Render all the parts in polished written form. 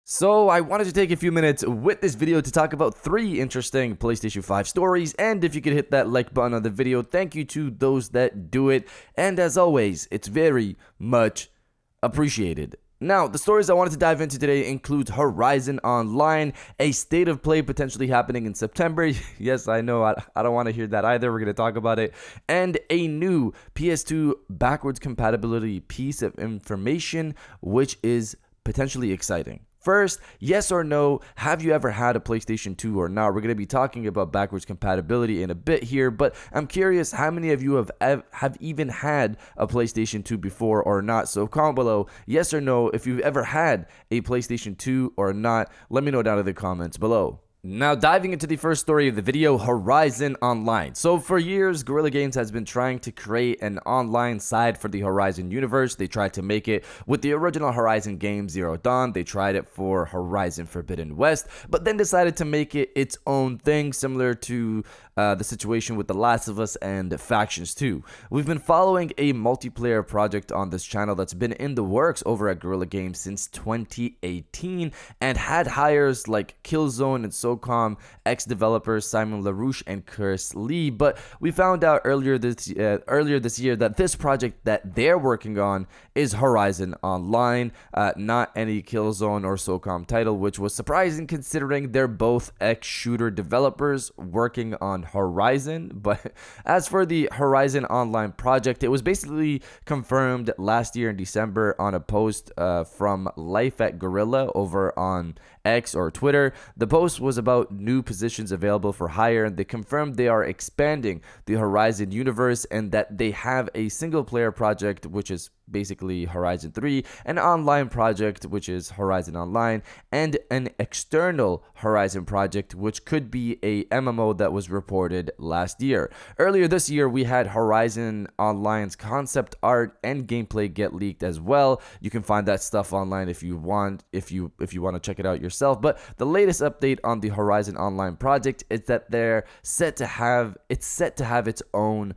So I wanted to take a few minutes with this video to talk about 3 interesting PlayStation 5 stories, and if you could hit that like button on the video, thank you to those that do it, and as always, it's very much appreciated. Now, the stories I wanted to dive into today include Horizon Online, a state of play potentially happening in September. Yes, I know, I don't want to hear that either. We're going to talk about it. And a new PS2 Backwards Compatibility piece of information, which is potentially exciting. First, yes or no, have you ever had a PlayStation 2 or not? We're going to be talking about backwards compatibility in a bit here, but I'm curious how many of you have even had a PlayStation 2 before or not. So comment below, yes or no, if you've ever had a PlayStation 2 or not. Let me know down in the comments below. Now, diving into the first story of the video, Horizon Online. So for years, Guerrilla Games has been trying to create an online side for the Horizon universe. They tried to make it with the original Horizon game, Zero Dawn. They tried it for Horizon Forbidden West, but then decided to make it its own thing, similar to the situation with The Last of Us and Factions 2. We've been following a multiplayer project on this channel that's been in the works over at Guerrilla Games since 2018 and had hires like Killzone and SOCOM, ex-developers Simon LaRouche and Chris Lee, but we found out earlier this year that this project that they're working on is Horizon Online, not any Killzone or SOCOM title, which was surprising considering they're both ex-shooter developers working on Horizon. But as for the Horizon Online project, it was basically confirmed last year in December on a post from Life at Guerrilla over on X or Twitter. The post was about new positions available for hire, and they confirmed they are expanding the Horizon universe and that they have a single player project, which is basically Horizon 3, an online project, which is Horizon Online, and an external Horizon project, which could be a MMO that was reported last year. Earlier this year, we had Horizon Online's concept art and gameplay get leaked as well. You can find that stuff online if you want, if you want to check it out yourself. But the latest update on the Horizon Online project is that they're set to have its own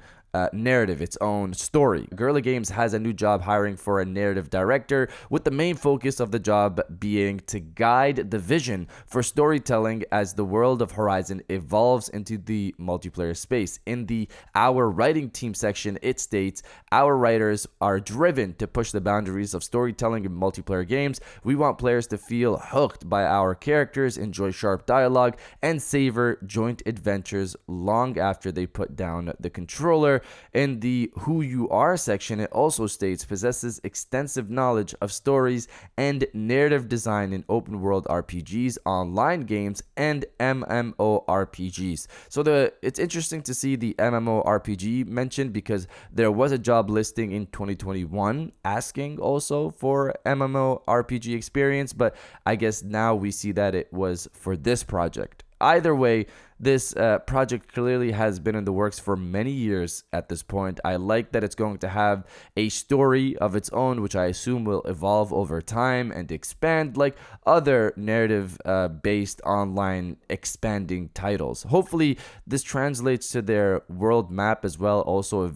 narrative, its own story. Guerrilla Games has a new job hiring for a narrative director, with the main focus of the job being to guide the vision for storytelling as the world of Horizon evolves into the multiplayer space. In the Our Writing Team section, it states, "Our writers are driven to push the boundaries of storytelling in multiplayer games. We want players to feel hooked by our characters, enjoy sharp dialogue, and savor joint adventures long after they put down the controller." In the Who You Are section, it also states, "Possesses extensive knowledge of stories and narrative design in open world RPGs, online games, and MMORPGs." So it's interesting to see the MMORPG mentioned, because there was a job listing in 2021 asking also for MMORPG experience, but I guess now we see that it was for this project. Either way, this project clearly has been in the works for many years at this point. I like that it's going to have a story of its own, which I assume will evolve over time and expand like other narrative-based online expanding titles. Hopefully, this translates to their world map as well, also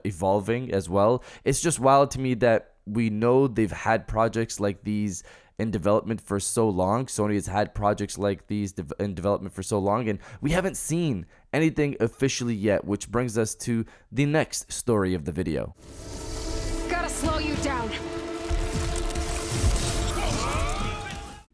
evolving as well. It's just wild to me that we know they've had projects like these in development for so long. Sony has had projects like these in development for so long, and we haven't seen anything officially yet, which brings us to the next story of the video. Gotta slow you down.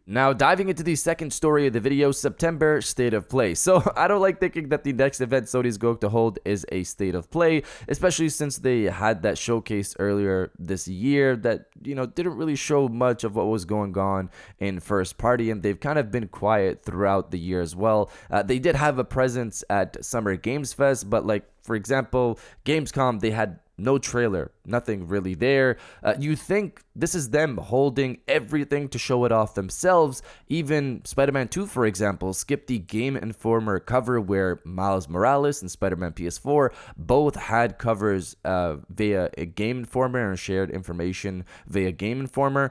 Now, diving into the second story of the video, September State of Play. So, I don't like thinking that the next event Sony is going to hold is a State of Play, especially since they had that showcase earlier this year that, didn't really show much of what was going on in first party, and they've kind of been quiet throughout the year as well. They did have a presence at Summer Games Fest, but for example, Gamescom, they had no trailer, nothing really there. You think this is them holding everything to show it off themselves. Even Spider-Man 2, for example, skipped the Game Informer cover where Miles Morales and Spider-Man PS4 both had covers via a Game Informer and shared information via Game Informer.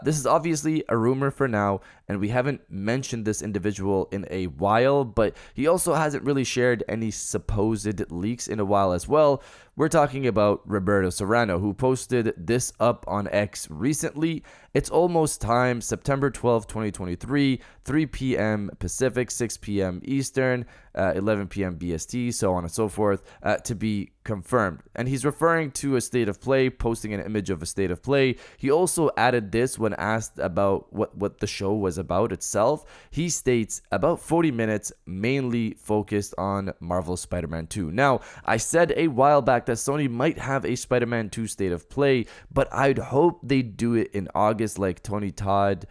This is obviously a rumor for now, and we haven't mentioned this individual in a while, but he also hasn't really shared any supposed leaks in a while as well. We're talking about Roberto Serrano. Serrano, who posted this up on X recently. It's almost time, September 12, 2023, 3 p.m. Pacific, 6 p.m. Eastern, 11 p.m. BST, so on and so forth, to be confirmed. And he's referring to a state of play, posting an image of a state of play. He also added this when asked about what the show was about itself. He states, about 40 minutes, mainly focused on Marvel's Spider-Man 2. Now, I said a while back that Sony might have a Spider-Man 2 state of play, but I'd hope they do it in August like Tony Todd's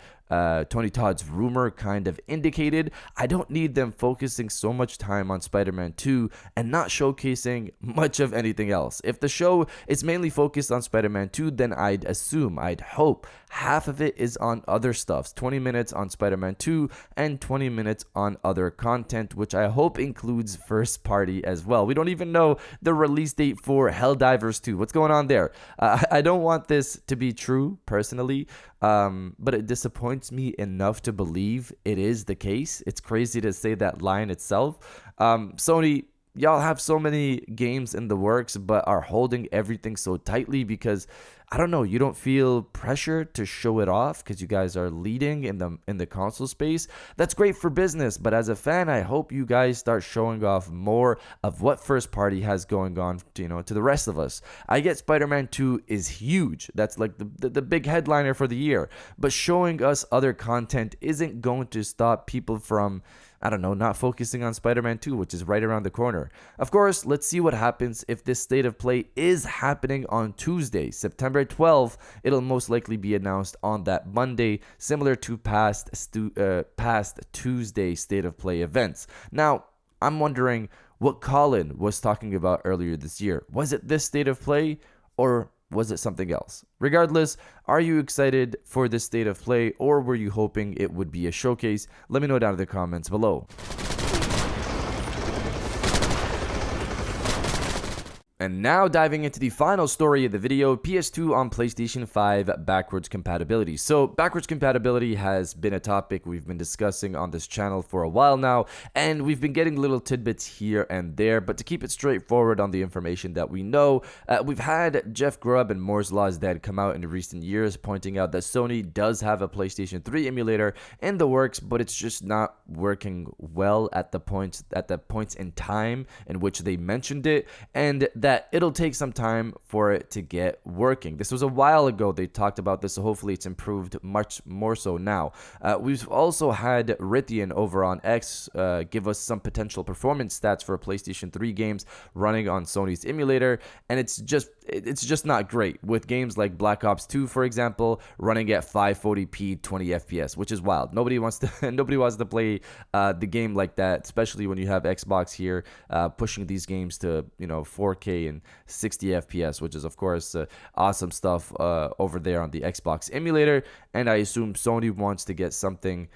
rumor kind of indicated. I don't need them focusing so much time on Spider-Man 2 and not showcasing much of anything else. If the show is mainly focused on Spider-Man 2, then I'd hope half of it is on other stuff. 20 minutes on Spider-Man 2 and 20 minutes on other content, which I hope includes first party as well. We don't even know the release date for Helldivers 2. What's going on there? I don't want this to be true personally, but it disappoints me enough to believe it is the case. It's crazy to say that line itself. Sony, y'all have so many games in the works, but are holding everything so tightly because, I don't know, you don't feel pressure to show it off because you guys are leading in the console space. That's great for business, but as a fan, I hope you guys start showing off more of what first party has going on, to the rest of us. I get Spider-Man 2 is huge. That's like the big headliner for the year, but showing us other content isn't going to stop people from, I don't know, not focusing on Spider-Man 2, which is right around the corner. Of course, let's see what happens if this state of play is happening on Tuesday, September 12th. It'll most likely be announced on that Monday, similar to past Tuesday state of play events. Now, I'm wondering what Colin was talking about earlier this year. Was it this state of play, or was it something else? Regardless, are you excited for this state of play, or were you hoping it would be a showcase? Let me know down in the comments below. And now diving into the final story of the video, PS2 on PlayStation 5 backwards compatibility. So backwards compatibility has been a topic we've been discussing on this channel for a while now, and we've been getting little tidbits here and there, but to keep it straightforward on the information that we know, we've had Jeff Grubb and Moore's Law's Dad come out in recent years pointing out that Sony does have a PlayStation 3 emulator in the works, but it's just not working well at the points in time in which they mentioned it, and that it'll take some time for it to get working. This was a while ago they talked about this, so hopefully it's improved much more so now. We've also had Rithian over on X give us some potential performance stats for PlayStation 3 games running on Sony's emulator, and it's just not great, with games like Black Ops 2, for example, running at 540p 20 FPS, which is wild. Nobody wants to play the game like that, especially when you have Xbox here pushing these games to 4K and 60 FPS, which is of course awesome stuff over there on the Xbox emulator. And I assume Sony wants to get something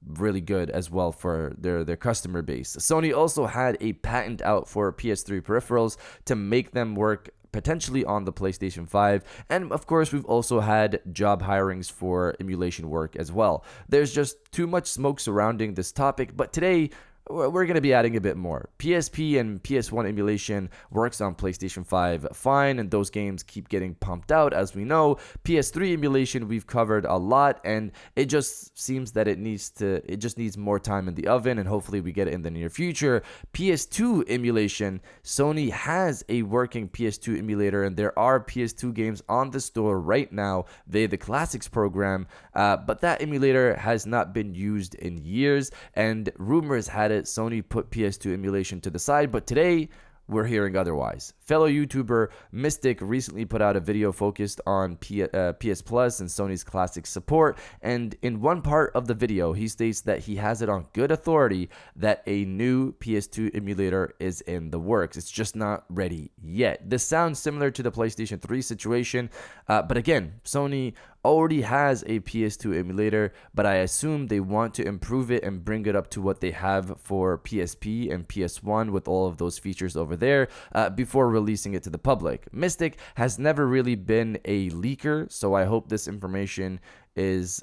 really good as well for their customer base. Sony also had a patent out for PS3 peripherals to make them work potentially on the PlayStation 5, and of course we've also had job hirings for emulation work as well. There's just too much smoke surrounding this topic, but today we're going to be adding a bit more. PSP and PS1 emulation works on PlayStation 5 fine, and those games keep getting pumped out, as we know. PS3 emulation we've covered a lot, and it just seems that it just needs more time in the oven, and hopefully we get it in the near future. PS2 emulation, Sony has a working PS2 emulator, and there are PS2 games on the store right now via the Classics program, but that emulator has not been used in years, and rumors had it Sony put PS2 emulation to the side, but today we're hearing otherwise. Fellow YouTuber Mystic recently put out a video focused on PS Plus and Sony's classic support, and in one part of the video, he states that he has it on good authority that a new PS2 emulator is in the works. It's just not ready yet. This sounds similar to the PlayStation 3 situation, but again, Sony already has a PS2 emulator, but I assume they want to improve it and bring it up to what they have for PSP and PS1 with all of those features over there before releasing it to the public. Mystic has never really been a leaker, so I hope this information is,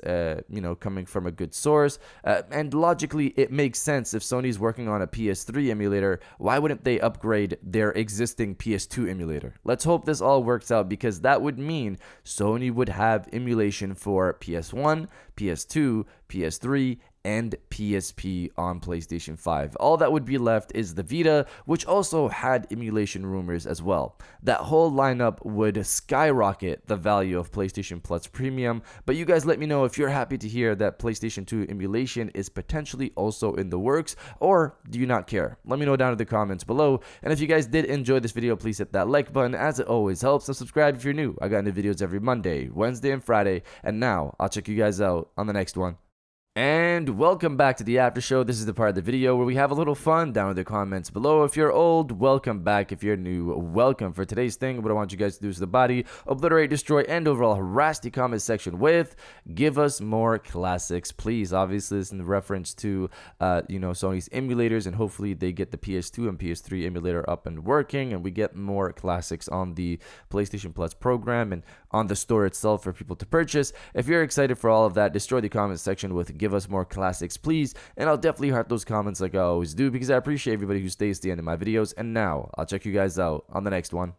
coming from a good source. And logically, it makes sense. If Sony's working on a PS3 emulator, why wouldn't they upgrade their existing PS2 emulator? Let's hope this all works out, because that would mean Sony would have emulation for PS1, PS2, PS3, and PSP on PlayStation 5. All that would be left is the Vita, which also had emulation rumors as well. That whole lineup would skyrocket the value of PlayStation Plus Premium, but you guys let me know if you're happy to hear that PlayStation 2 emulation is potentially also in the works, or do you not care? Let me know down in the comments below. And if you guys did enjoy this video, please hit that like button, as it always helps, and subscribe if you're new. I got new videos every Monday, Wednesday, and Friday, and now I'll check you guys out on the next one. And welcome back to the after show. This is the part of the video where we have a little fun down in the comments below. If you're old, welcome back. If you're new, welcome. For today's thing, what I want you guys to do is the body, obliterate, destroy, and overall harass the comment section with "Give us more classics, please." Obviously, this is in reference to Sony's emulators, and hopefully they get the PS2 and PS3 emulator up and working, and we get more classics on the PlayStation Plus program and on the store itself for people to purchase. If you're excited for all of that, destroy the comment section with "Give us more classics, please," and I'll definitely heart those comments like I always do, because I appreciate everybody who stays to the end of my videos. And now I'll check you guys out on the next one.